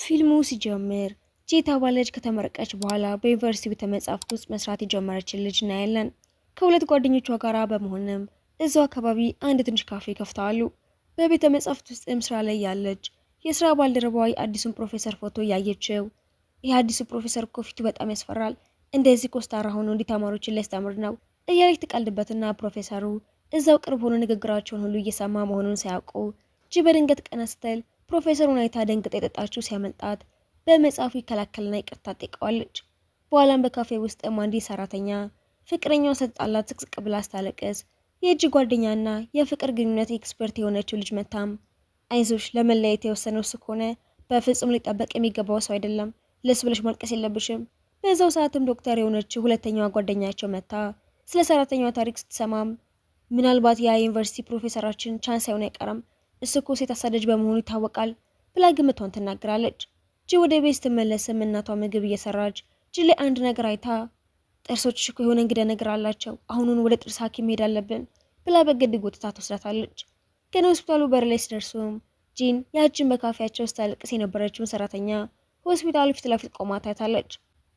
ፊልሙ ሲጀምር ጂ የተባለች ከተመረቀች በኋላ በዩኒቨርሲቲ ቤተ መጻሕፍት ውስጥ መስራት የጀመረችን ልጅ እናያለን። ከሁለት ጓደኞቿ ጋር በመሆንም እዛው አካባቢ አንድ ትንሽ ካፌ ከፍተዋሉ። በቤተ መጻሕፍት ውስጥም ስራ ላይ ያለች የስራ ባልደረባዋ አዲሱን ፕሮፌሰር ፎቶ እያየችው፣ ይህ አዲሱ ፕሮፌሰር እኮ ፊቱ በጣም ያስፈራል፣ እንደዚህ ኮስታራ ሆኖ እንዲህ ተማሪዎችን ሊያስተምር ነው እያለች ትቀልድበትና ፕሮፌሰሩ እዛው ቅርብ ሆኖ ንግግራቸውን ሁሉ እየሰማ መሆኑን ሳያውቁ ጂ በድንገት ቀና ስትል ፕሮፌሰሩን አይታ ደንግጣ የጠጣችው ሲያመልጣት በመጽሐፉ ይከላከልና ይቅርታ ጠይቀዋለች። በኋላም በካፌ ውስጥ አንዲት ሰራተኛ ፍቅረኛዋ ስትጣላት ስቅስቅ ብላ ስታለቅስ የእጅ ጓደኛና የፍቅር ግንኙነት ኤክስፐርት የሆነችው ልጅ መታም አይዞሽ፣ ለመለያየት የወሰነው እሱ ከሆነ በፍጹም ሊጠበቅ የሚገባው ሰው አይደለም፣ ለሱ ብለሽ ማልቀስ የለብሽም። በዛው ሰዓትም ዶክተር የሆነችው ሁለተኛዋ ጓደኛቸው መታ ስለ ሰራተኛዋ ታሪክ ስትሰማም ምናልባት ያ ዩኒቨርሲቲ ፕሮፌሰራችን ቻንስ ሳይሆን አይቀርም፣ እሱ እኮ ሴት አሳዳጅ በመሆኑ ይታወቃል ብላ ግምቷን ትናገራለች። ጂ ወደ ቤት ስትመለስም እናቷ ምግብ እየሰራች ጂ ላይ አንድ ነገር አይታ ጥርሶችሽ እኮ የሆነ እንግዳ ነገር አላቸው፣ አሁኑን ወደ ጥርስ ሐኪም መሄድ አለብን ብላ በግድ ጎትታ ትወስዳታለች። ግን ሆስፒታሉ በር ላይ ሲደርሱም ጂን ያችን በካፌያቸው ስታለቅስ የነበረችውን ሰራተኛ ሆስፒታሉ ፊት ለፊት ቆማ ታያታለች።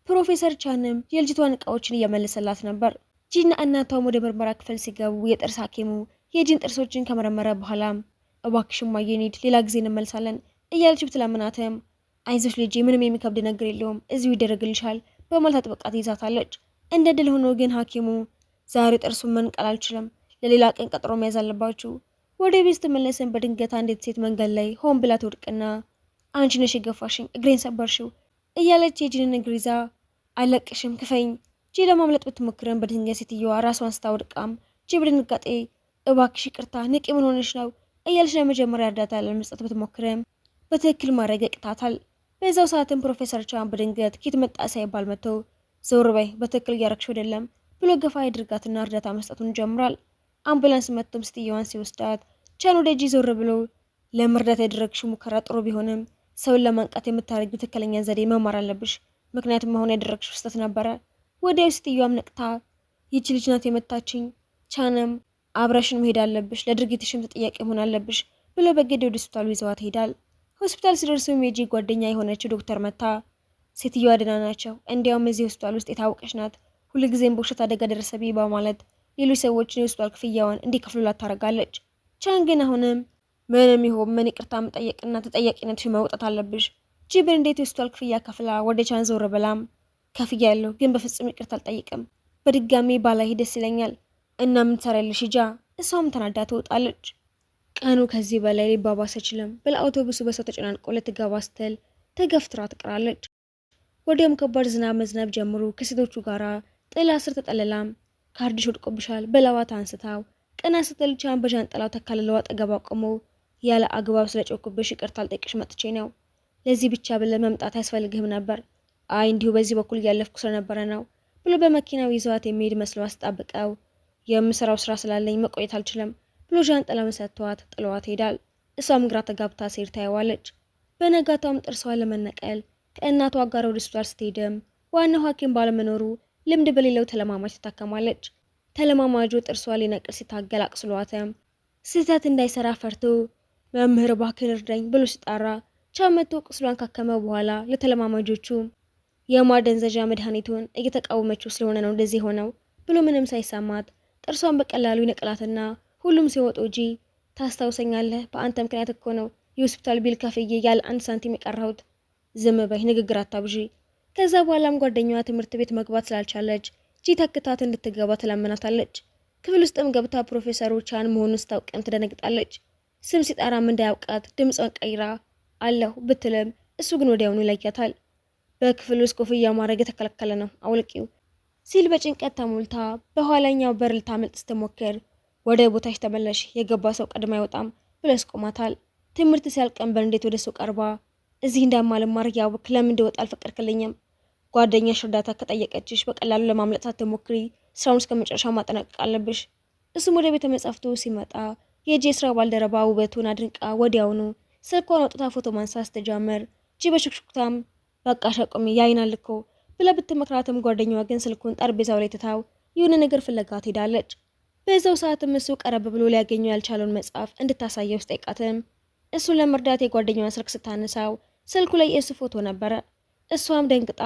ፕሮፌሰር ቻንም የልጅቷን እቃዎችን እየመለሰላት ነበር። ጂና እናቷም ወደ ምርመራ ክፍል ሲገቡ የጥርስ ሐኪሙ የጂን ጥርሶችን ከመረመረ በኋላም እባክሽ እማዬ እንሂድ፣ ሌላ ጊዜ እንመልሳለን እያለች ብትለምናትም አይዞሽ ልጄ፣ ምንም የሚከብድ ነገር የለውም፣ እዚሁ ይደረግልሻል በማለት አጥብቃ ትይዛታለች። እንደ ድል ሆኖ ግን ሐኪሙ ዛሬ ጥርሱን መንቀል አልችልም፣ ለሌላ ቀን ቀጠሮ መያዝ አለባችሁ። ወደ ቤት ስትመለስም በድንገት አንዲት ሴት መንገድ ላይ ሆን ብላ ትወድቅና አንቺ ነሽ የገፋሽኝ፣ እግሬን ሰበርሽው እያለች የጂንን እግር ይዛ አለቅሽም፣ ክፈኝ። ጂ ለማምለጥ ብትሞክርም በድንገት ሴትየዋ ራሷን ስታወድቃም ጂ በድንጋጤ እባክሽ ይቅርታ፣ ንቂ፣ ምን ሆነሽ ነው እያለች ለመጀመሪያ እርዳታ ለመስጠት ብትሞክርም በትክክል ማድረግ ያቅታታል። በዛው ሰዓትም ፕሮፌሰር ቻን በድንገት ኪት መጣ ሳይባል መጥቶ ዞር በይ፣ በትክክል እያረግሽ አይደለም ብሎ ገፋ ያድርጋትና እርዳታ መስጠቱን ጀምሯል። አምቡላንስ መጥቶም ስትየዋን ሲወስዳት ቻን ወደ ጂ ዞር ብሎ ለመርዳት ያደረግሽው ሙከራ ጥሩ ቢሆንም ሰውን ለማንቃት የምታደርጊው ትክክለኛ ዘዴ መማር አለብሽ፣ ምክንያቱም አሁን ያደረግሽው ስህተት ነበረ። ወዲያው ስትየዋም ነቅታ ይቺ ልጅ ናት የመታችኝ፣ ቻንም አብረሽን መሄድ አለብሽ፣ ለድርጊትሽም ተጠያቂ መሆን አለብሽ ብሎ በግድ ወደ ሆስፒታሉ ይዘዋት ሄዳል። ሆስፒታል ሲደርሱም የጂ ጓደኛ የሆነችው ዶክተር መታ ሴትዮዋ ደህና ናቸው፣ እንዲያውም እዚህ ሆስፒታል ውስጥ የታወቀች ናት፣ ሁልጊዜም በውሸት አደጋ ደረሰብኝ በማለት ሌሎች ሰዎችን የሆስፒታል ክፍያውን እንዲከፍሉላት ታደርጋለች። ቻን ግን አሁንም ምንም ይሁን ምን ይቅርታ መጠየቅና ተጠያቂነትሽን መውጣት አለብሽ። ጂ በንዴት የሆስፒታል ክፍያ ከፍላ ወደ ቻን ዞር ብላም ከፍያለሁ፣ ግን በፍጹም ይቅርታ አልጠይቅም፣ በድጋሚ ባላይ ደስ ይለኛል እና ምን ትሰሪያለሽ ሂጃ። እሷም ተናዳ ትወጣለች። ቀኑ ከዚህ በላይ ሊባባስ አይችልም ብላ አውቶቡሱ በሰው ተጨናንቆ ልትገባ ስትል ተገፍትራ ትቀራለች። ወዲያውም ከባድ ዝናብ መዝነብ ጀምሮ ከሴቶቹ ጋራ ጥላ ስር ተጠልላም ካርድሽ ወድቆብሻል በለዋታ አንስታው ቀና ስትል ቻን በዣንጥላው ተካልለው አጠገቧ ቆሞ ያለ አግባብ ስለጮኩብሽ ይቅርታ አልጠይቅሽ መጥቼ ነው፣ ለዚህ ብቻ ብለህ መምጣት አያስፈልግህም ነበር፣ አይ እንዲሁ በዚህ በኩል እያለፍኩ ስለነበረ ነው ብሎ በመኪናው ይዘዋት የሚሄድ መስሎ አስጣብቀው የምሰራው ስራ ስላለኝ መቆየት አልችልም ብሎ ዣንጥላውን ሰጥቷት ጥለዋት ሄዳል። እሷም ግራ ተጋብታ ሴር ታየዋለች። በነጋታውም ጥርሷን ለመነቀል ከእናቷ ጋር ወደ ሆስፒታል ስትሄድም ዋናው ሐኪም ባለመኖሩ ልምድ በሌለው ተለማማጅ ትታከማለች። ተለማማጁ ጥርሷ ሊነቅል ሲታገል አቅስሏትም ስህተት እንዳይሰራ ፈርቶ መምህር እባክህን እርዳኝ ብሎ ሲጣራ ቻን መጥቶ ቁስሏን ካከመ በኋላ ለተለማማጆቹ የማደንዘዣ መድኃኒቱን እየተቃወመችው ስለሆነ ነው እንደዚህ ሆነው ብሎ ምንም ሳይሰማት ጥርሷን በቀላሉ ይነቅላትና ሁሉም ሲወጡ ጂ ታስታውሰኛለህ፣ በአንተ ምክንያት እኮ ነው የሆስፒታል ቢል ከፍዬ ያለ 1 ሳንቲም የቀረሁት፣ ዝም በይ፣ ንግግር አታብዢ። ከዛ በኋላም ጓደኛዋ ትምህርት ቤት መግባት ስላልቻለች ጂ ተክታት እንድትገባ ትለምናታለች። ክፍል ውስጥም ገብታ ፕሮፌሰሩ ቻን መሆኑን ስታውቅም ትደነግጣለች። ስም ሲጠራም እንዳያውቃት ድምጿን ቀይራ አለሁ ብትልም እሱ ግን ወዲያውኑ ይለያታል። በክፍል ውስጥ ኮፍያ ማድረግ የተከለከለ ነው፣ አውልቂው ሲል በጭንቀት ተሞልታ በኋላኛው በር ልታመልጥ ስትሞክር ወደ ቦታሽ ተመለሽ፣ የገባ ሰው ቀድሞ አይወጣም ብሎ ያስቆማታል። ትምህርት ሲያልቀን በእንዴት ወደ ሰው ቀርባ እዚህ እንዳማልማር ያውክ ለምን እንደወጣ አልፈቀድክልኝም? ጓደኛሽ እርዳታ ከጠየቀችሽ በቀላሉ ለማምለጥ ሳትሞክሪ ስራውን እስከ መጨረሻው ማጠናቀቅ አለብሽ። እሱም ወደ ቤተ መጻሕፍቱ ሲመጣ የጂ ስራ ባልደረባ ውበቱን አድንቃ ወዲያውኑ ስልኳን አውጥታ ፎቶ ማንሳት ስትጀምር ጂ በሹክሹክታም በቃ ሸቁሚ ያይናል እኮ ብላ ብትመክራትም ጓደኛዋ ግን ስልኩን ጠረጴዛው ላይ ትታው የሆነ ነገር ፍለጋ ትሄዳለች። በዛው ሰዓትም እሱ ቀረብ ብሎ ሊያገኘው ያልቻለውን መጽሐፍ እንድታሳየው ስጠይቃትም እሱን ለመርዳት የጓደኛዋን ስልክ ስታነሳው ስልኩ ላይ የእሱ ፎቶ ነበረ። እሷም ደንግጣ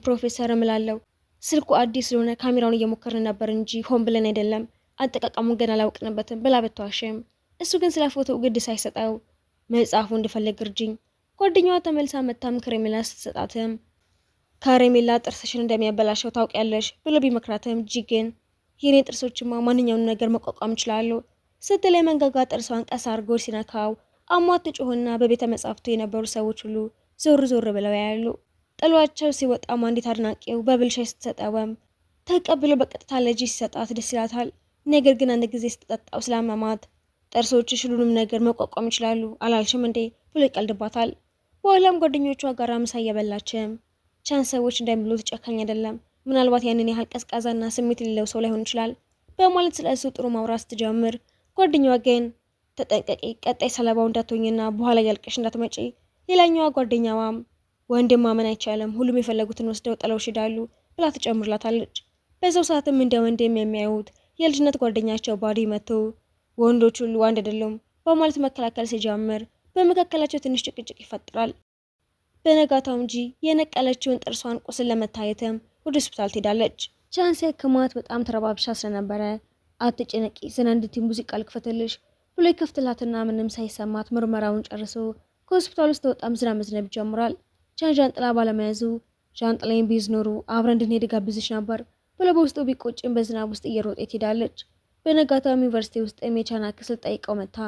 ፕሮፌሰር እምላለሁ ስልኩ አዲስ ስለሆነ ካሜራውን እየሞከርን ነበር እንጂ ሆን ብለን አይደለም፣ አጠቃቀሙን ገና አላውቅንበትም ብላ ብትዋሽም እሱ ግን ስለ ፎቶው ግድ ሳይሰጠው መጽሐፉ እንድፈልግ እርጅኝ። ጓደኛዋ ተመልሳ መታም ከረሜላ ስትሰጣትም ከረሜላ ጥርስሽን እንደሚያበላሸው ታውቂያለሽ ብሎ ቢመክራትም እጅ ግን የኔ ጥርሶችማ ማንኛውንም ነገር መቋቋም ይችላሉ ስትል መንጋጋ ጥርሷን ቀስ አድርጎ ሲነካው አሟት ትጮህና በቤተ መጻሕፍቱ የነበሩ ሰዎች ሁሉ ዞር ዞር ብለው ያያሉ። ጥሏቸው ሲወጣም አንዲት አድናቂው በብልሻይ ስትሰጠውም ተቀብሎ በቀጥታ ለጂ ሲሰጣት ደስ ይላታል። ነገር ግን አንድ ጊዜ ስትጠጣው ስላመማት ጥርሶችሽ ሁሉንም ነገር መቋቋም ይችላሉ አላልሽም እንዴ ብሎ ይቀልድባታል። በኋላም ጓደኞቿ ጋር ምሳ እየበላችም ቻን ሰዎች እንደሚሉት ጨካኝ አይደለም፣ ምናልባት ያንን ያህል ቀዝቃዛና ስሜት የሌለው ሰው ላይሆን ይችላል በማለት ስለ እሱ ጥሩ ማውራት ስትጀምር ጓደኛዋ ግን ተጠንቀቂ፣ ቀጣይ ሰለባው እንዳትሆኝና በኋላ ያልቀሽ እንዳትመጪ። ሌላኛዋ ጓደኛዋም ወንድም ማመን አይቻልም፣ ሁሉም የፈለጉትን ወስደው ጥለው ይሄዳሉ ብላ ትጨምርላታለች። በዛው ሰዓትም እንደ ወንድም የሚያዩት የልጅነት ጓደኛቸው ባዲ መጥቶ ወንዶች ሁሉ አንድ አይደሉም በማለት መከላከል ሲጀምር በመካከላቸው ትንሽ ጭቅጭቅ ይፈጠራል። በነጋታው እንጂ የነቀለችውን ጥርሷን ቁስል ለመታየትም ወደ ሆስፒታል ትሄዳለች። ቻንስ ህክማት በጣም ተረባብሻ ስለነበረ አትጨነቂ፣ ዘና እንድትይ ሙዚቃ ልክፈትልሽ ብሎ ይከፍትላትና ምንም ሳይሰማት ምርመራውን ጨርሶ ከሆስፒታል ውስጥ ተወጣም ዝናብ መዝነብ ይጀምራል። ቻን ዣንጥላ ባለመያዙ ዣንጥላዬን ቢይዝ ኖሮ አብረን እንድንሄድ ጋብዝሽ ነበር ብሎ በውስጡ ቢቆጭም በዝናብ ውስጥ እየሮጠች ትሄዳለች። በነጋታው ዩኒቨርሲቲ ውስጥ የቻና ክስል ጠይቀው መታ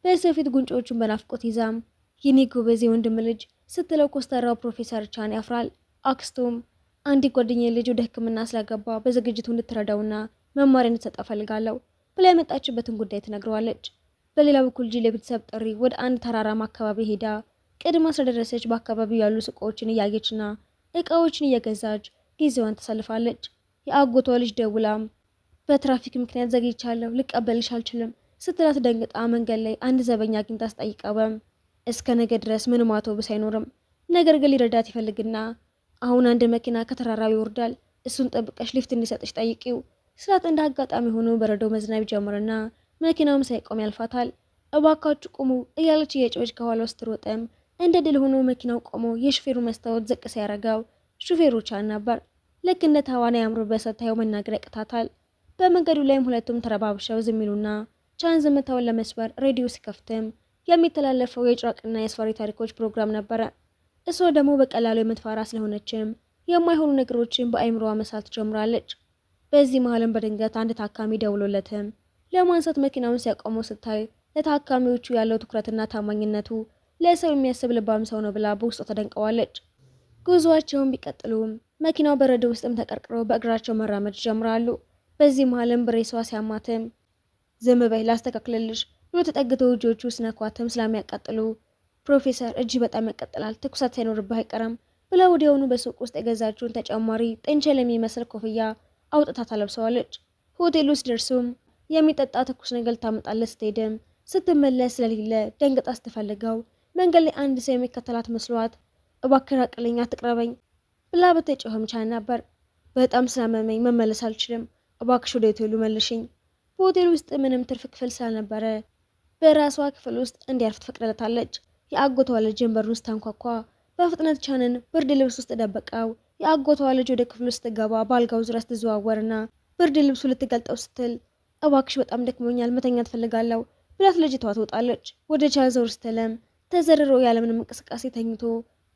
በሰው ፊት ጉንጮቹን በናፍቆት ይዛም የኔ ጎበዝ ወንድም ልጅ ስትለው ኮስተራው ፕሮፌሰር ቻን ያፍራል። አክስቱም አንዲት ጓደኛዬ ልጅ ወደ ሕክምና ስላገባ በዝግጅቱ እንድትረዳውና መማሪያ እንድትሰጠ ፈልጋለሁ ብላ የመጣችበትን ጉዳይ ትነግረዋለች። በሌላ በኩል ጂ ለቤተሰብ ጥሪ ወደ አንድ ተራራማ አካባቢ ሄዳ ቅድማ ስለደረሰች በአካባቢው ያሉ ሱቆችን እያየችና እቃዎችን እየገዛች ጊዜዋን ተሰልፋለች። የአጎቷ ልጅ ደውላም በትራፊክ ምክንያት ዘግይቻለሁ ልቀበልሽ አልችልም ስትላት ደንግጣ መንገድ ላይ አንድ ዘበኛ አግኝታ አስጠይቀውም እስከ ነገ ድረስ ምንም አውቶቡስ አይኖርም፣ ነገር ግን ሊረዳት ይፈልግና አሁን አንድ መኪና ከተራራው ይወርዳል፣ እሱን ጠብቀሽ ሊፍት እንዲሰጥሽ ጠይቂው ስላት እንደ አጋጣሚ ሆኖ በረዶ መዝነብ ጀምርና መኪናውም ሳይቆም ያልፋታል። እባካችሁ ቁሙ እያለች እየጮኸች ከኋላው ስትሮጥም እንደ ድል ሆኖ መኪናው ቆሞ የሹፌሩ መስታወት ዝቅ ሲያረጋው ሹፌሩ ቻን ነበር። ልክ እንደ ተዋናይ አምሮበት ስታየው መናገር ያቅታታል። በመንገዱ ላይም ሁለቱም ተረባብሸው ዝም ይሉና ቻን ዝምታውን ለመስበር ሬዲዮ ሲከፍትም የሚተላለፈው የጭራቅና የአስፈሪ ታሪኮች ፕሮግራም ነበረ። እሷ ደግሞ በቀላሉ የምትፈራ ስለሆነችም የማይሆኑ ነገሮችን በአይምሮዋ መሳል ትጀምራለች። በዚህ መሀልም በድንገት አንድ ታካሚ ደውሎለትም ለማንሳት መኪናውን ሲያቆመው ስታይ ለታካሚዎቹ ያለው ትኩረትና ታማኝነቱ ለሰው የሚያስብ ልባም ሰው ነው ብላ በውስጡ ተደንቀዋለች። ጉዞአቸውን ቢቀጥሉም መኪናው በረዶ ውስጥም ተቀርቅሮ በእግራቸው መራመድ ጀምራሉ። በዚህ መሀልም ብሬሷ ሲያማትም ዝም በይ ላስተካክልልሽ ብሎ ተጠግተው እጆቹ ስነኳትም ስለሚያቃጥሉ ፕሮፌሰር እጅ በጣም ያቃጥላል፣ ትኩሳት ሳይኖርብህ አይቀርም ብላ ወዲያውኑ በሱቅ ውስጥ የገዛችውን ተጨማሪ ጥንቸል የሚመስል ኮፍያ አውጥታ ታለብሰዋለች። ሆቴል ውስጥ ደርሱም የሚጠጣ ትኩስ ነገር ታመጣለት ስትሄድም ስትመለስ ስለሌለ ደንግጣ ስትፈልገው መንገድ ላይ አንድ ሰው የሚከተላት መስሏት እባክህ ራቅልኝ አትቅረበኝ ብላ በተጮኸም ቻን ነበር። በጣም ስላመመኝ መመለስ አልችልም፣ እባክሽ ወደ ሆቴሉ መልሽኝ። በሆቴል ውስጥ ምንም ትርፍ ክፍል ስላልነበረ በራሷ ክፍል ውስጥ እንዲያርፍ ትፈቅድለታለች። የአጎቷ ልጅን በሩን ስታንኳኳ በፍጥነት ቻንን ብርድ ልብስ ውስጥ ደበቀው። የአጎቷ ልጅ ወደ ክፍል ውስጥ ገባ በአልጋው ዙሪያ ስትዘዋወርና ብርድ ልብሱ ልትገልጠው ስትል እባክሽ በጣም ደክሞኛል መተኛ ትፈልጋለሁ ብላት ልጅቷ ትወጣለች። ወደ ቻን ዞር ስትልም ተዘርሮ ያለምንም እንቅስቃሴ ተኝቶ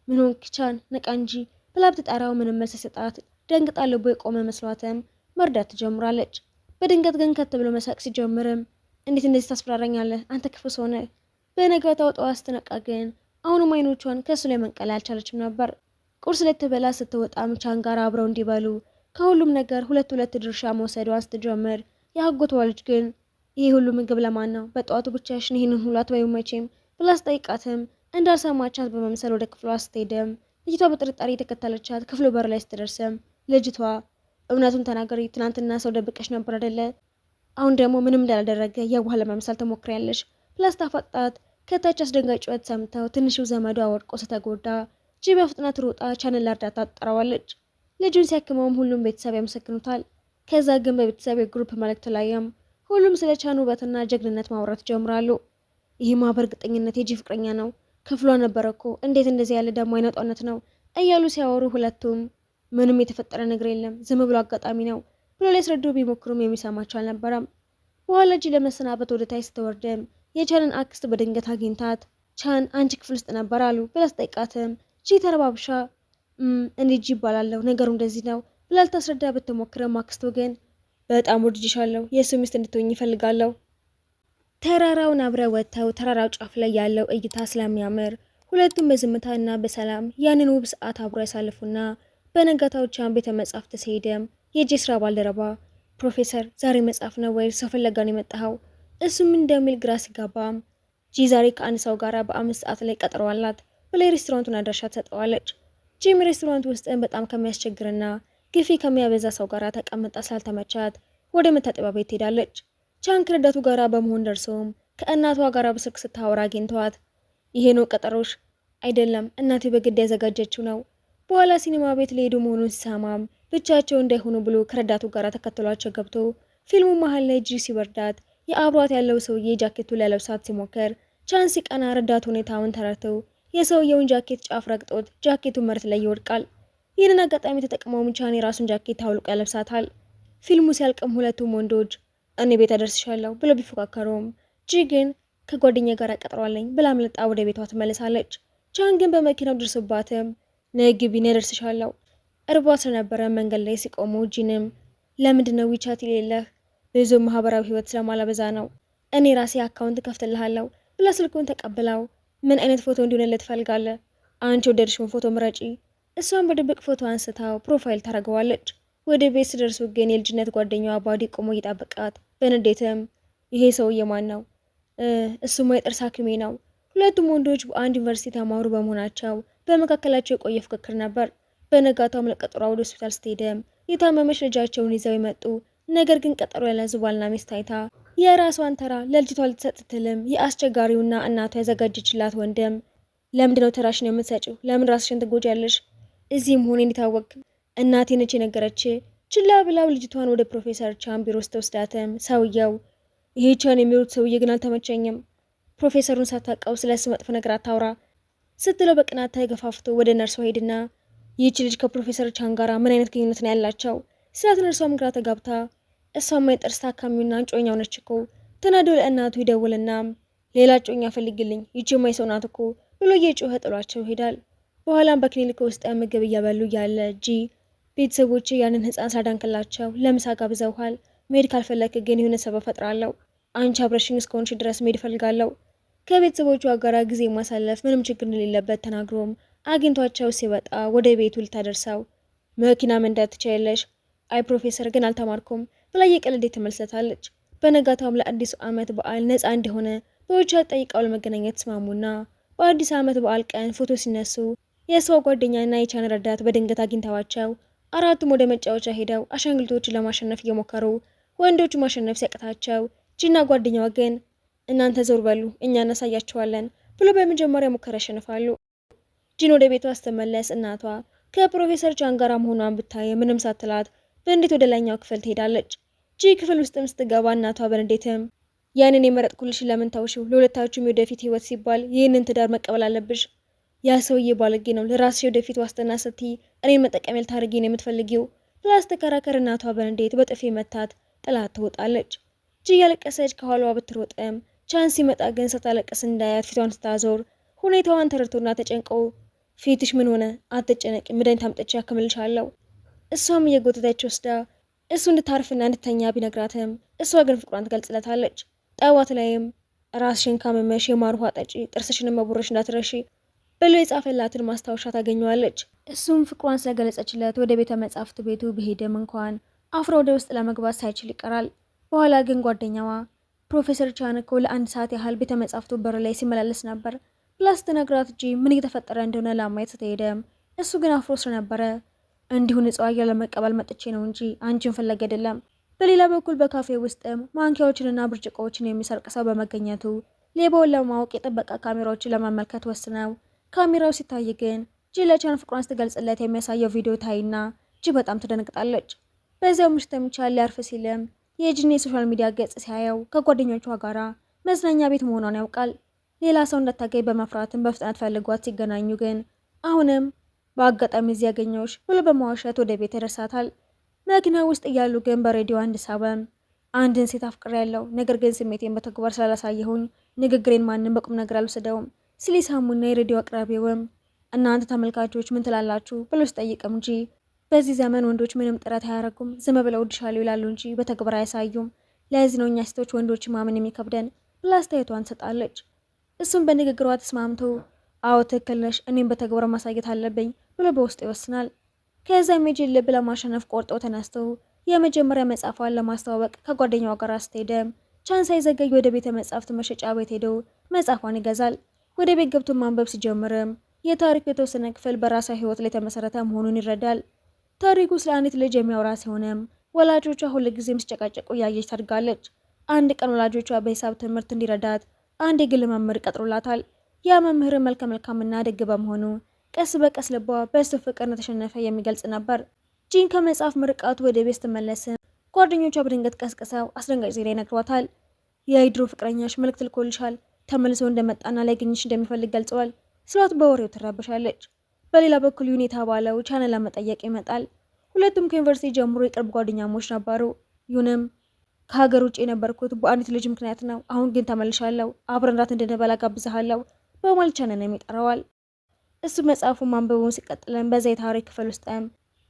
ምን ሆንክ ቻን ነቃ እንጂ ብላ ብትጠራው ምንም መልስ ሰጣት። ደንግጣ ልቦ የቆመ መስሏትም መርዳት ትጀምራለች። በድንገት ግን ከት ብሎ መሳቅ ሲጀምርም እንዴት እንደዚህ ታስፈራራኛለህ አንተ ክፉ ሰው ነህ። በነጋታው ጠዋት ስትነቃ ግን አሁንም አይኖቿን ከሱ ላይ መንቀል አልቻለችም ነበር። ቁርስ ልትበላ ስትወጣም ቻን ጋር አብረው እንዲበሉ ከሁሉም ነገር ሁለት ድርሻ መውሰዷን ስትጀምር የአጎቷ ልጅ ግን ይሄ ሁሉ ምግብ ለማን ነው? በጠዋቱ ብቻሽን ይሄንን ሁሉ አትበይም መቼም ብላ ስጠይቃትም እንዳልሰማቻት በመምሰል ወደ ክፍሏ ስትሄድም ልጅቷ በጥርጣሬ የተከተለቻት ክፍሉ በር ላይ ስትደርስም ልጅቷ እውነቱን ተናገሪ፣ ትናንትና ሰው ደብቀሽ ነበር አይደለ? አሁን ደግሞ ምንም እንዳላደረገ የዋህ ለመምሰል ትሞክሪያለሽ ብላ ስታፋጣት ከታች አስደንጋጭ ጩኸት ሰምተው ትንሹ ዘመዷ ወድቆ ስተጎዳ ጂ በፍጥነት ሮጣ ቻንን ለእርዳታ ትጠራዋለች። ልጁን ሲያክመውም ሁሉም ቤተሰብ ያመሰግኑታል። ከዛ ግን በቤተሰብ የግሩፕ መልእክት ላይም ሁሉም ስለ ቻን ውበትና ጀግንነት ማውራት ጀምራሉ። ይህማ በእርግጠኝነት የጂ ፍቅረኛ ነው፣ ክፍሏ ነበረኮ እንዴት እንደዚህ ያለ ደግሞ አይነጧነት ነው እያሉ ሲያወሩ ሁለቱም ምንም የተፈጠረ ነገር የለም ዝም ብሎ አጋጣሚ ነው ብሎ ሊያስረዱ ቢሞክሩም የሚሰማቸው አልነበረም። በኋላ እጅ ለመሰናበት ወደ ታች ስትወርድም የቻንን አክስት በድንገት አግኝታት ቻን አንቺ ክፍል ውስጥ ነበር አሉ ብላ ስጠይቃትም ጂ ተረባብሻ እኔ ጂ ይባላለሁ ነገሩ እንደዚህ ነው ብላ ልታስረዳ ብትሞክርም አክስቱ ግን በጣም ወድጄሻለሁ የእሱ ሚስት እንድትሆኝ ይፈልጋለሁ። ተራራውን አብረው ወጥተው ተራራው ጫፍ ላይ ያለው እይታ ስለሚያምር ሁለቱም በዝምታና በሰላም ያንን ውብ ሰዓት አብሮ ያሳልፉና በነጋታው ቻን ቤተ መጻሕፍት ሲሄድም የጂ ስራ ባልደረባ ፕሮፌሰር ዛሬ መጽሐፍ ነው ወይ ሰው ፍለጋ ነው የመጣኸው? እሱም እንደሚል ግራ ሲጋባም ጂ ዛሬ ከአንድ ሰው ጋር በ5 ሰዓት ላይ ቀጠሮ አላት ብላ የሬስቶራንቱን አድራሻ ትሰጠዋለች። ጂም ሬስቶራንት ውስጥም በጣም ከሚያስቸግርና ግፊ ከሚያበዛ ሰው ጋር ተቀምጣ ስላልተመቻት ወደ መታጠቢያ ቤት ትሄዳለች። ቻን ከረዳቱ ጋራ በመሆን ደርሶም ከእናቷ ጋራ በስልክ ስታወራ አግኝተዋት ይሄ ነው ቀጠሮሽ? አይደለም እናቴ በግድ ያዘጋጀችው ነው። በኋላ ሲኒማ ቤት ሊሄዱ መሆኑን ሲሰማም ብቻቸው እንዳይሆኑ ብሎ ከረዳቱ ጋራ ተከትሏቸው ገብቶ ፊልሙ መሀል ላይ ጂ ሲበርዳት የአብሯት ያለው ሰውዬ ጃኬቱ ሊያለብሳት ሲሞክር ቻን ሲቀና ረዳት ሁኔታውን ተረድተው የሰውየውን ጃኬት ጫፍ ረግጦት ጃኬቱ መሬት ላይ ይወድቃል። ይህንን አጋጣሚ ተጠቅመውም ቻን የራሱን ጃኬት አውልቆ ያለብሳታል። ፊልሙ ሲያልቅም ሁለቱም ወንዶች እኔ ቤት አደርስሻለሁ ብለው ቢፎካከሩም ጂ ግን ከጓደኛ ጋር ቀጥሯለኝ ብላ አምልጣ ወደ ቤቷ ትመለሳለች። ቻን ግን በመኪናው ደርሶባትም ነይ ግቢ እኔ አደርስሻለሁ እርቧ ስለነበረ መንገድ ላይ ሲቆሙ ጂንም ለምንድነው ዊቻት የሌለህ? ብዙ ማህበራዊ ህይወት ስለማላበዛ ነው እኔ ራሴ አካውንት ከፍትልሃለሁ ብላ ስልኩን ተቀብላው ምን አይነት ፎቶ እንዲሆንልህ ትፈልጋለህ? አንቺ ወደድሽውን ፎቶ ምረጪ። እሷን በድብቅ ፎቶ አንስታው ፕሮፋይል ታደርገዋለች። ወደ ቤት ስደርሱ ግን የልጅነት ጓደኛዋ ባዲ ቆሞ እየጠበቃት በንዴትም ይሄ ሰውዬ ማን ነው? እሱማ የጥርስ ሐኪሜ ነው። ሁለቱም ወንዶች በአንድ ዩኒቨርሲቲ ተማሩ በመሆናቸው በመካከላቸው የቆየ ፍክክር ነበር። በነጋታውም ለቀጠሯ ወደ ሆስፒታል ስትሄድም የታመመች ልጃቸውን ይዘው የመጡ ነገር ግን ቀጠሮ ያልያዙ ባልና ሚስት አይታ የራሷን ተራ ለልጅቷ ልትሰጥ ስትልም የአስቸጋሪውና እናቷ ያዘጋጀችላት ወንድም ለምንድነው ተራሽን የምትሰጪው? ለምን ራስሽን ትጎጃለሽ? እዚህም ሆነ እንዲታወቅ እናቴ ነች የነገረች። ችላ ብላው ልጅቷን ወደ ፕሮፌሰር ቻን ቢሮ ስትወስዳትም ሰውየው ይሄ ቻን የሚሉት ሰውዬ ግን አልተመቸኝም፣ ፕሮፌሰሩን ሳታውቀው ስለሱ መጥፎ ነገር አታውራ ስትለው በቅናት ተገፋፍቶ ወደ ነርሷ ሄድና ይህች ልጅ ከፕሮፌሰር ቻን ጋራ ምን አይነት ግንኙነት ነው ያላቸው ስላት ነርሷም ግራ ተጋብታ እሷማ የጥርስ ታካሚውና እጮኛው ነች እኮ ተናዶ ለእናቱ ይደውልና ሌላ እጮኛ ፈልግልኝ ይቺማ የሰው ናት እኮ ብሎ እየጮኸ ጥሏቸው ይሄዳል። በኋላም በክሊኒክ ውስጥ ምግብ እየበሉ ያለ ጂ ቤተሰቦች ያንን ህፃን ሳዳንክላቸው ለምሳ ጋብዘውሃል፣ መሄድ ካልፈለክ ግን የሆነ ሰበብ ፈጥራለሁ፣ አንቺ አብረሽኝ እስከሆንሽ ድረስ መሄድ እፈልጋለሁ። ከቤተሰቦቿ ጋር ጊዜ ማሳለፍ ምንም ችግር እንደሌለበት ተናግሮም አግኝቷቸው ሲወጣ ወደ ቤቱ ልታደርሰው መኪና መንዳት ትችያለሽ? አይ ፕሮፌሰር ግን አልተማርኩም ብላ የቀለዴ ትመልሰታለች። በነጋታውም ለአዲሱ ዓመት በዓል ነፃ እንደሆነ በውቻ ጠይቀው ለመገናኘት ተስማሙና በአዲስ ዓመት በዓል ቀን ፎቶ ሲነሱ የሰው ጓደኛና የቻን ረዳት በድንገት አግኝተዋቸው አራቱም ወደ መጫወቻ ሄደው አሻንጉሊቶችን ለማሸነፍ እየሞከሩ ወንዶቹ ማሸነፍ ሲያቅታቸው ጂና ጓደኛዋ ግን እናንተ ዞር በሉ እኛ እናሳያቸዋለን ብሎ በመጀመሪያ ሙከራ ያሸንፋሉ። ጂን ወደ ቤቷ ስትመለስ እናቷ ከፕሮፌሰር ቻን ጋር መሆኗን ብታይ ምንም ሳትላት በእንዴት ወደ ላይኛው ክፍል ትሄዳለች። ጂ ክፍል ውስጥም ስትገባ እናቷ በንዴትም ያንን የመረጥኩልሽ ለምን ታውሽው? ለሁለታችሁም የወደፊት ህይወት ሲባል ይህንን ትዳር መቀበል አለብሽ። ያ ሰውዬ ባለጌ ነው። ለራስሽ ወደፊት ዋስትና ስትይ እኔን መጠቀሚያ ልታደርጊ ነው የምትፈልጊው ብላ ስትከራከር እናቷ በንዴት በጥፊ መታት ጥላት ትወጣለች። ጂ ያለቀሰች ከኋላዋ ብትሮጥም ቻን ሲመጣ ግን ስታለቅስ እንዳያት ፊቷን ስታዞር ሁኔታዋን ተረድቶና ተጨንቆ ፊትሽ ምን ሆነ? አትጨነቂ፣ መድኃኒት አምጥቼ ያክምልሻለሁ። እሷም እየጎተተች ወስዳ እሱ እንድታርፍና እንድተኛ ቢነግራትም እሷ ግን ፍቅሯን ትገልጽለታለች። ጠዋት ላይም ራስሽን ካመመሽ የማር ውሃ ጠጪ፣ ጥርስሽንም መቦረሽ እንዳትረሺ ብሎ የጻፈላትን ማስታወሻ ታገኘዋለች። እሱም ፍቅሯን ስለገለጸችለት ወደ ቤተ መጻሕፍት ቤቱ በሄደም እንኳን አፍሮ ወደ ውስጥ ለመግባት ሳይችል ይቀራል። በኋላ ግን ጓደኛዋ ፕሮፌሰር ቻን እኮ ለ1 ሰዓት ያህል ቤተ መጻሕፍቱ በር ላይ ሲመላለስ ነበር ብላ ስትነግራት ጂ ምን እየተፈጠረ እንደሆነ ለማየት ስትሄደም እሱ ግን አፍሮ ስለነበረ እንዲሁ ንጹህ አየር ለመቀበል መጥቼ ነው እንጂ አንቺን ፈለግ አይደለም። በሌላ በኩል በካፌ ውስጥም ማንኪያዎችንና ብርጭቆዎችን የሚሰርቅ ሰው በመገኘቱ ሌባውን ለማወቅ የጥበቃ ካሜራዎችን ለመመልከት ወስነው ካሜራው ሲታይ ግን ጂ ለቻን ፍቅሯን ስትገልጽለት የሚያሳየው ቪዲዮ ታይና ጂ በጣም ትደነግጣለች። በዚያው ምሽትም ቻን ሊያርፍ ሲልም የጂን የሶሻል ሚዲያ ገጽ ሲያየው ከጓደኞቿ ጋራ መዝናኛ ቤት መሆኗን ያውቃል። ሌላ ሰው እንዳታገኝ በመፍራትም በፍጥነት ፈልጓት ሲገናኙ ግን አሁንም በአጋጣሚ እዚህ ያገኘሁሽ ብሎ በመዋሸት ወደ ቤት ይደርሳታል። መኪና ውስጥ እያሉ ግን በሬዲዮ አንድ ሳበም አንድን ሴት አፍቅሬያለሁ፣ ነገር ግን ስሜቴን በተግባር ስላላሳየሁኝ ንግግሬን ማንም በቁም ነገር አልወሰደውም ሲል ይሰሙና የሬዲዮ አቅራቢውም እናንተ ተመልካቾች ምን ትላላችሁ ብሎ ሲጠይቅም እንጂ በዚህ ዘመን ወንዶች ምንም ጥረት አያደርጉም፣ ዝም ብለው እወድሻለሁ ይላሉ እንጂ በተግባር አያሳዩም። ለዚህ ነው እኛ ሴቶች ወንዶች ማመን የሚከብደን ብላ አስተያየቷን ሰጣለች። እሱም በንግግሯ ተስማምቶ አዎ ትክክል ነሽ፣ እኔም በተግባር ማሳየት አለብኝ ብሎ በውስጡ ይወስናል። ከዛም የጂን ልብ ለማሸነፍ ቆርጦ ተነስተው የመጀመሪያ መጽሐፏን ለማስተዋወቅ ከጓደኛዋ ጋር ስትሄድም ቻን ሳይዘገይ ወደ ቤተ መጻሕፍት መሸጫ ቤት ሄደው መጽሐፏን ይገዛል። ወደ ቤት ገብቶ ማንበብ ሲጀምርም የታሪኩ የተወሰነ ክፍል በራሷ ሕይወት ላይ የተመሰረተ መሆኑን ይረዳል። ታሪኩ ስለ አንዲት ልጅ የሚያወራ ሲሆንም ወላጆቿ ሁልጊዜም ሲጨቃጨቁ እያየች ታድጋለች። አንድ ቀን ወላጆቿ በሂሳብ ትምህርት እንዲረዳት አንድ የግል መምህር ቀጥሮላታል። ያ መምህር መልከ መልካምና ደግ በመሆኑ ቀስ በቀስ ልቧ በእሱ ፍቅር እንደተሸነፈ የሚገልጽ ነበር። ጂን ከመጽሐፍ ምርቃቱ ወደ ቤት ስትመለስም ጓደኞቿ በድንገት ቀስቅሰው አስደንጋጭ ዜና ይነግሯታል። የድሮ ፍቅረኛሽ መልእክት ልኮልሻል፣ ተመልሶ እንደመጣና ላይገኝሽ እንደሚፈልግ ገልጸዋል ስሏት በወሬው ትረብሻለች። በሌላ በኩል ዩን የተባለው ቻንን ለመጠየቅ ይመጣል። ሁለቱም ከዩኒቨርሲቲ ጀምሮ የቅርብ ጓደኛሞች ነበሩ። ዩንም ከሀገር ውጭ የነበርኩት በአንዲት ልጅ ምክንያት ነው፣ አሁን ግን ተመልሻለሁ፣ አብረን እራት እንድንበላ ጋብዝሃለሁ በማለት ቻንን ይጠራዋል። እሱ መጽሐፉን ማንበቡን ሲቀጥለን በዛ የታሪክ ክፍል ውስጥም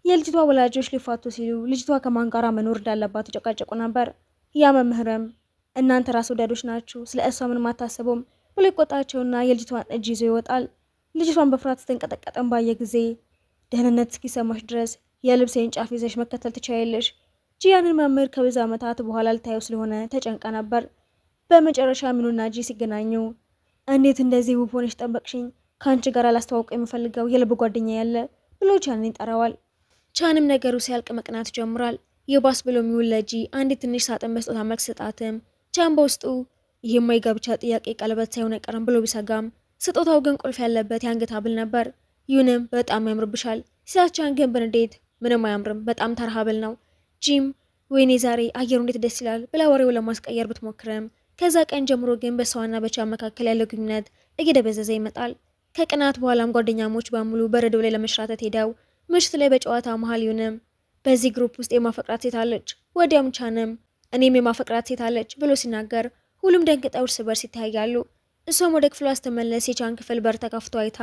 የልጅቷ ወላጆች ሊፋቱ ሲሉ ልጅቷ ከማን ጋር መኖር እንዳለባት ተጨቃጨቁ ነበር። ያ መምህርም እናንተ ራስ ወዳዶች ናችሁ፣ ስለ እሷ ምንም አታስቡም ብሎ ይቆጣቸውና የልጅቷን እጅ ይዞ ይወጣል። ልጅቷን በፍርሃት ስትንቀጠቀጥም ባየ ጊዜ ደህንነት እስኪሰማሽ ድረስ የልብሴን ጫፍ ይዘሽ መከተል ትችያለሽ። ጂያንን መምህር ከብዙ ዓመታት በኋላ ልታየው ስለሆነ ተጨንቃ ነበር። በመጨረሻ ሚኑና ጂ ሲገናኙ እንዴት እንደዚህ ውብ ሆነሽ ጠበቅሽኝ፣ ከአንቺ ጋር ላስተዋውቅ የምፈልገው የልብ ጓደኛ ያለ ብሎ ቻንን ይጠራዋል። ቻንም ነገሩ ሲያልቅ መቅናት ጀምሯል። የባስ ብሎ የሚውል ለጂ አንዲት ትንሽ ሳጥን በስጦታ መልክ ሰጣትም። ቻን በውስጡ ይህማ የጋብቻ ጥያቄ ቀለበት ሳይሆን አይቀርም ብሎ ቢሰጋም ስጦታው ግን ቁልፍ ያለበት የአንገት ሐብል ነበር። ይሁንም በጣም ያምርብሻል ሲላት ቻን ግን በንዴት ምንም አያምርም፣ በጣም ተራ ሐብል ነው። ጂም ወይኔ ዛሬ አየሩ እንዴት ደስ ይላል ብላ ወሬው ለማስቀየር ብትሞክርም ከዛ ቀን ጀምሮ ግን በሷና በቻን መካከል ያለው ግንኙነት እየደበዘዘ ይመጣል። ከቀናት በኋላም ጓደኛሞች በሙሉ በረዶው ላይ ለመሽራተት ሄደው ምሽት ላይ በጨዋታ መሀል ይሁንም በዚህ ግሩፕ ውስጥ የማፈቅራት ሴት አለች፣ ወዲያም ቻንም እኔም የማፈቅራት ሴት አለች ብሎ ሲናገር ሁሉም ደንግጠው እርስ በርስ ይተያያሉ። እሷም ወደ ክፍሏ ስትመለስ የቻን ክፍል በር ተከፍቶ አይታ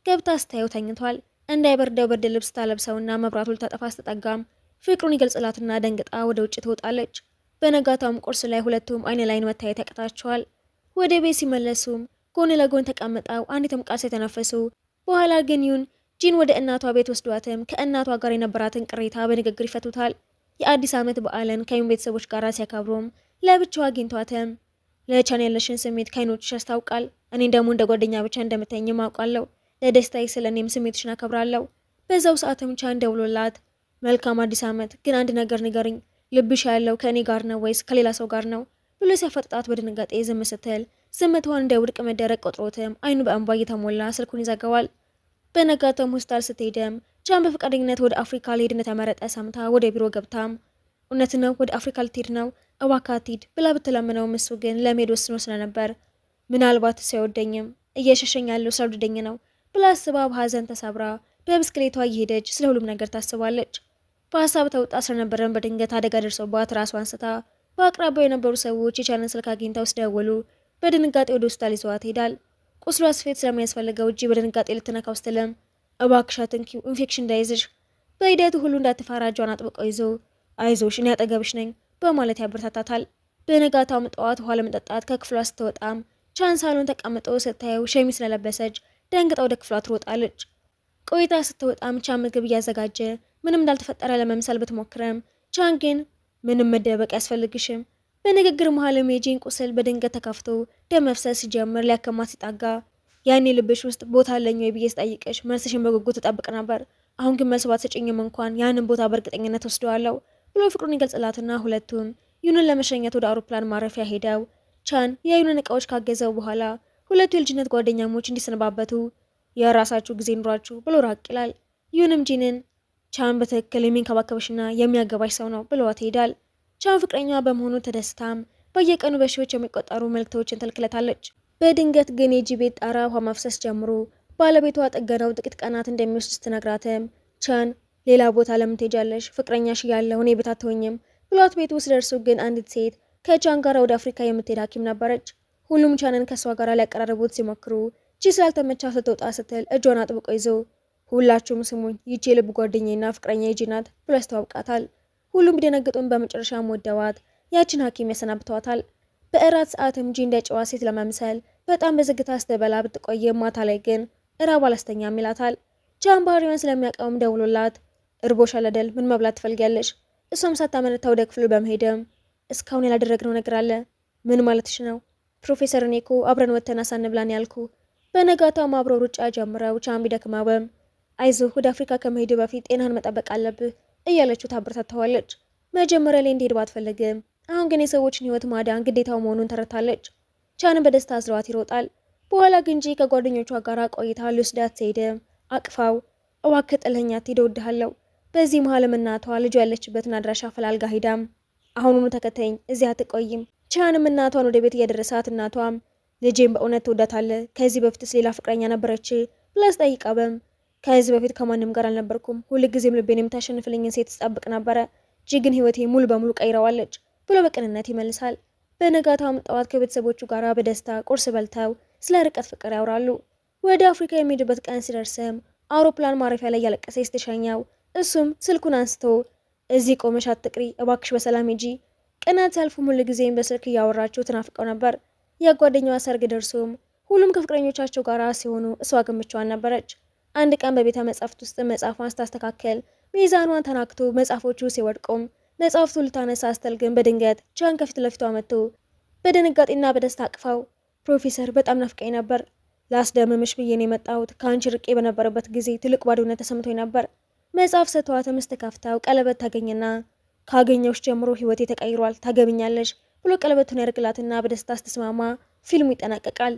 ገብታ ስታየው ተኝቷል። እንዳይበርደው ብርድ ልብስ ታለብሰውና መብራቱ ልታጠፋ ስትጠጋም ፍቅሩን ይገልጽላትና ደንግጣ ወደ ውጭ ትወጣለች። በነጋታውም ቁርስ ላይ ሁለቱም አይን ላይን መታየት ያቅታቸዋል። ወደ ቤት ሲመለሱም ጎን ለጎን ተቀምጠው አንዲትም ቃል ሳይተነፈሱ በኋላ ግን ዩን ጂን ወደ እናቷ ቤት ወስዷትም ከእናቷ ጋር የነበራትን ቅሬታ በንግግር ይፈቱታል። የአዲስ ዓመት በዓልን ከዩን ቤተሰቦች ጋር ሲያከብሩም ለብቻዋ አግኝቷትም ለቻን ያለሽን ስሜት ከአይኖችሽ ያስታውቃል፣ እኔን ደግሞ እንደ ጓደኛ ብቻ እንደምታኝም አውቃለሁ፣ ለደስታዬ ስለ እኔም ስሜትሽን አከብራለሁ። በዛው ሰዓትም ቻን ደውሎላት መልካም አዲስ ዓመት፣ ግን አንድ ነገር ንገሪኝ፣ ልብሽ ያለው ከእኔ ጋር ነው ወይስ ከሌላ ሰው ጋር ነው ብሎ ሲያፈጥጣት በድንጋጤ ዝም ስትል ዝምታዋን እንደ ውድቅ መደረግ ቆጥሮትም አይኑ በእንባ እየተሞላ ስልኩን ይዘጋዋል። በነጋታውም ሆስፒታል ስትሄድም ቻን በፈቃደኝነት ወደ አፍሪካ ሊሄድ እንደተመረጠ ሰምታ ወደ ቢሮ ገብታም እውነት ነው ወደ አፍሪካ ልትሄድ ነው እባክህ አትሂድ ብላ ብትለምነውም እሱ ግን ለመሄድ ወስኖ ስለነበር ምናልባት እሱ አይወደኝም እየሸሸኝ ያለው ስለወደደኝ ነው ብላ አስባ በሀዘን ተሰብራ በብስክሌቷ እየሄደች ስለ ሁሉም ነገር ታስባለች። በሀሳብ ተውጣ ስለነበረን በድንገት አደጋ ደርሶባት ራሷን ስታ በአቅራቢያው የነበሩ ሰዎች የቻንን ስልክ አግኝተው ሲደውሉ በድንጋጤ ወደ ሆስፒታል ይዘዋት ሄዳል። ቁስሏ ስፌት ስለሚያስፈልገው እጅ በድንጋጤ ልትነካው ስትልም እባክሽ አትንኪው ኢንፌክሽን እንዳይዝሽ በሂደቱ ሁሉ እንዳትፈራ እጇን አጥብቀው ይዞ አይዞሽ እኔ አጠገብሽ ነኝ በማለት ያበረታታታል። በነጋታውም ጠዋት ውሃ ለመጠጣት ከክፍሏ ስትወጣም ቻን ሳሎን ተቀምጦ ስታየው ሸሚዝ ስለለበሰች ደንግጣ ወደ ክፍሏ ትሮጣለች። ቆይታ ስትወጣም ቻን ምግብ እያዘጋጀ ምንም እንዳልተፈጠረ ለመምሰል ብትሞክረም ቻን ግን ምንም መደበቅ ያስፈልግሽም። በንግግር መሀልም የጂን ቁስል በድንገት ተከፍቶ ደም መፍሰስ ሲጀምር ሊያከማት ሲጣጋ ያኔ ልብሽ ውስጥ ቦታ አለኝ ወይ ብዬ ስጠይቅሽ መልስሽን በጉጉት ተጠብቅ ነበር። አሁን ግን መልስ ባትሰጪኝም እንኳን ያንን ቦታ በእርግጠኝነት ወስደዋለሁ ብሎ ፍቅሩን ይገልጽላትና ሁለቱም ዩንን ለመሸኘት ወደ አውሮፕላን ማረፊያ ሄደው ቻን የዩንን እቃዎች ካገዘው በኋላ ሁለቱ የልጅነት ጓደኛሞች እንዲሰነባበቱ የራሳችሁ ጊዜ ኑሯችሁ ብሎ ራቅ ይላል። ዩንም ጂንን ቻን በትክክል የሚንከባከብሽና የሚያገባሽ ሰው ነው ብለዋት ይሄዳል። ቻን ፍቅረኛ በመሆኑ ተደስታም በየቀኑ በሺዎች የሚቆጠሩ መልእክቶችን ትልክለታለች። በድንገት ግን የጂ ቤት ጣራ ውሃ ማፍሰስ ጀምሮ ባለቤቷ ጥገናው ጥቂት ቀናት እንደሚወስድ ስትነግራትም ቻን ሌላ ቦታ ለምን ትሄጃለሽ? ፍቅረኛሽ እያለሁ እኔ ቤት አትሆኝም ብሏት ቤት ውስጥ ደርሶ ግን አንዲት ሴት ከቻን ጋር ወደ አፍሪካ የምትሄድ ሐኪም ነበረች። ሁሉም ቻንን ከሷ ጋር ሊያቀራርቡት ሲሞክሩ ጂ ስላልተመቻ ስትወጣ ስትል እጇን አጥብቆ ይዞ ሁላችሁም ስሙኝ፣ ይቺ የልብ ጓደኛዬና ፍቅረኛ ጂ ናት ብሎ ያስተዋውቃታል። ሁሉም ቢደነግጡም በመጨረሻም ወደዋት ያችን ሐኪም ያሰናብተዋታል። በእራት ሰዓትም ጂ እንደ ጨዋ ሴት ለመምሰል በጣም በዝግታ ስትበላ ብትቆይም ማታ ላይ ግን እራብ አላስተኛም ይላታል። ቻን ባህሪዋን ስለሚያውቀውም ደውሎላት እርቦሻል አይደል? ምን መብላት ትፈልጊያለሽ? እሷም ሳታመነታ ወደ ክፍሉ በመሄድም እስካሁን ያላደረግነው ነገር አለ። ምን ማለትሽ ነው? ፕሮፌሰር እኔ እኮ አብረን ወተን ሳንብላን ያልኩ። በነጋታውም አብረው ሩጫ ጀምረው ቻን ቢደክመውም አይዞህ ወደ አፍሪካ ከመሄድ በፊት ጤናህን መጠበቅ አለብህ እያለችው ታበረታታዋለች። መጀመሪያ ላይ እንዲሄድ ባትፈልግም አሁን ግን የሰዎችን ህይወት ማዳን ግዴታው መሆኑን ተረታለች። ቻንን በደስታ አዝለዋት ይሮጣል። በኋላ ግን ጂ ከጓደኞቿ ጋር ቆይታ ሊወስዳት ሲሄድም አቅፋው እባክህ ጥለኸኝ አትሂድ እወድሃለሁ። በዚህ መሀልም እናቷ ልጇ ያለችበትን አድራሻ ፈላልጋ ሂዳም አሁኑኑ ተከተኝ እዚህ አትቆይም። ቻንም እናቷን ወደ ቤት እያደረሳት እናቷም ልጄን በእውነት ትወዳታለህ? ከዚህ በፊትስ ሌላ ፍቅረኛ ነበረች ብላ ስጠይቃበም ከዚህ በፊት ከማንም ጋር አልነበርኩም፣ ሁልጊዜም ልቤን የምታሸንፍልኝን ሴት ስጠብቅ ነበረ። ጂ ግን ህይወቴ ሙሉ በሙሉ ቀይረዋለች ብሎ በቅንነት ይመልሳል። በነጋታውም ጠዋት ከቤተሰቦቹ ጋር በደስታ ቁርስ በልተው ስለ ርቀት ፍቅር ያወራሉ። ወደ አፍሪካ የሚሄድበት ቀን ሲደርስም አውሮፕላን ማረፊያ ላይ ያለቀሰ ስትሸኘው እሱም ስልኩን አንስቶ እዚህ ቆመሽ አትቅሪ እባክሽ በሰላም ሂጂ። ቀናት ሲያልፉ ሁል ጊዜም በስልክ እያወራቸው ተናፍቀው ነበር። የጓደኛዋ ሰርግ ደርሶም ሁሉም ከፍቅረኞቻቸው ጋር ሲሆኑ እሷ ግን ብቻዋን ነበረች። አንድ ቀን በቤተ መጻሕፍት ውስጥ መጽሐፏን ስታስተካከል ሚዛኗን ተናክቶ መጽሐፎቹ ሲወድቁም መጽሐፍቱ ልታነሳ ስትል ግን በድንገት ቻን ከፊት ለፊቷ መጥቶ በድንጋጤና በደስታ አቅፋው ፕሮፌሰር በጣም ናፍቀኝ ነበር፣ ላስደምምሽ ብዬ ነው የመጣሁት። ከአንቺ ርቄ በነበረበት ጊዜ ትልቅ ባዶነት ተሰምቶኝ ነበር። መጽሐፍ ስትዋትም ስትከፍተው ቀለበት ታገኝና ካገኘውሽ ጀምሮ ህይወቴ ተቀይሯል፣ ታገብኛለሽ ብሎ ቀለበቱን ያደርግላትና በደስታ ስትስማማ ፊልሙ ይጠናቀቃል።